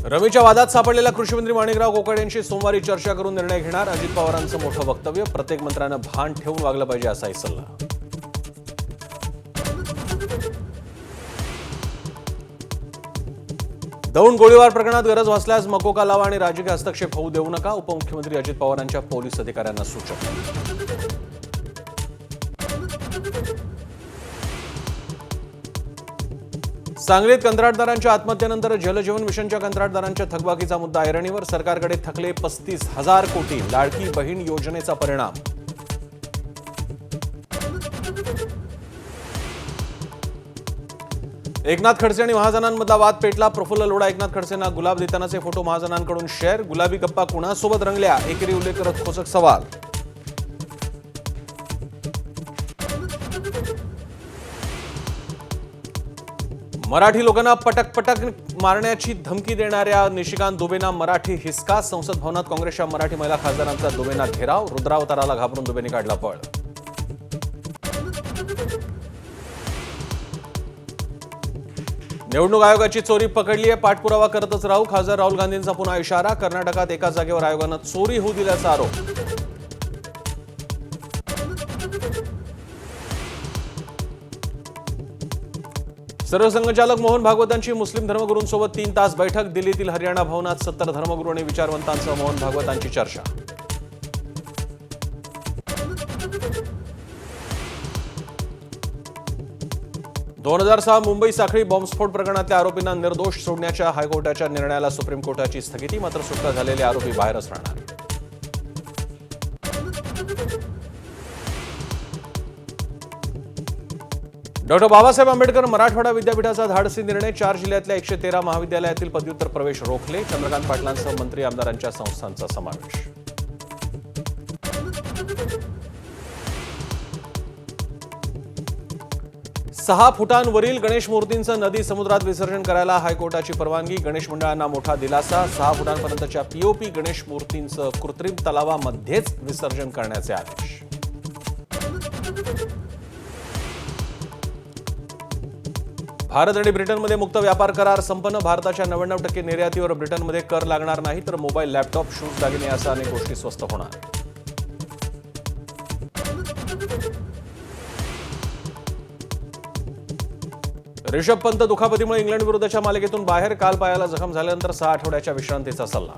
रमेशच्या वादात सापडलेल्या कृषीमंत्री माणिकराव कोकाटे यांची सोमवारी चर्चा करून निर्णय घेणार. अजित पवारांचं मोठं वक्तव्य. प्रत्येक मंत्र्यानं भान ठेवून वागलं पाहिजे असाही सल्ला. दौंड गोळीबार प्रकरणात गरज भासल्यास मकोका लावा आणि राजकीय हस्तक्षेप होऊ देऊ नका. उपमुख्यमंत्री अजित पवारांच्या पोलीस अधिकाऱ्यांना सूचना. सांगलीत कंत्राटदारांच्या आत्महत्येनंतर जलजीवन मिशनच्या कंत्राटदारांच्या थकबाकीचा मुद्दा ऐरणीवर. सरकारकडे थकले 35,000 कोटी. लाडकी बहीण योजनेचा परिणाम. एकनाथ खडसे आणि महाजनांमधला वाद पेटला. प्रफुल्ल लोढा एकनाथ खडसेंना गुलाब देतानाचे फोटो महाजनांकडून शेअर. गुलाबी गप्पा कुणासोबत रंगल्या एकेरी उल्लेख करत खोचक सवाल. मराठी लोकांना पटक मारण्याची धमकी देणाऱ्या निशिकांत दुबेंना मराठी हिसका. संसद भवनात काँग्रेसच्या मराठी महिला खासदारांचा दुबेंना घेराव. रुद्रावताराला घाबरून दुबेंनी काढला पळ. निवडणूक आयोगाची चोरी पकडली आहे. पाठपुरावा करतच राहू. खासदार राहुल गांधींचा पुन्हा इशारा. कर्नाटकात एका जागेवर आयोगानं चोरी होऊ दिल्याचा आरोप. सरसंघचालक मोहन भागवतांची मुस्लिम धर्मगुरूंसोबत 3 तास बैठक. दिल्लीतील हरियाणा भवनात 70 धर्मगुरू आणि विचारवंतांसह मोहन भागवतांची चर्चा. दोन 2006 मुंबई साखळी बॉम्बस्फोट प्रकरणातल्या आरोपींना निर्दोष सोडण्याच्या हायकोर्टाच्या निर्णयाला सुप्रीम कोर्टाची स्थगिती. मात्र सुटका झालेले आरोपी बाहेरच राहणार. डॉक्टर बाबासाहेब आंबेडकर मराठवाडा विद्यापीठाचा धाडसी निर्णय. 4 जिल्ह्यातल्या 113 महाविद्यालयातील पदव्युत्तर प्रवेश रोखले. चंद्रकांत पाटलांसह मंत्री आमदारांच्या संस्थांचा समावेश. सहा फुटांवरील गणेश मूर्तींचं नदी समुद्रात विसर्जन करायला हायकोर्टाची परवानगी. गणेश मंडळांना मोठा दिलासा. 6 फुटांपर्यंतच्या पीओपी गणेश मूर्तींचं कृत्रिम तलावामध्येच विसर्जन करण्याचे आदेश. भारत आणि ब्रिटनमध्ये मुक्त व्यापार करार संपन्न. भारताच्या 99% निर्यातीवर ब्रिटनमध्ये कर लागणार नाही. तर मोबाईल, लॅपटॉप, शूज, दागिने अशा अनेक गोष्टी स्वस्त होणार. ऋषभ पंत दुखापतीमुळे इंग्लंड विरुद्धच्या मालिकेतून बाहेर. काल पायाला जखम झाल्यानंतर 6 आठवड्याच्या विश्रांतीचा सल्ला.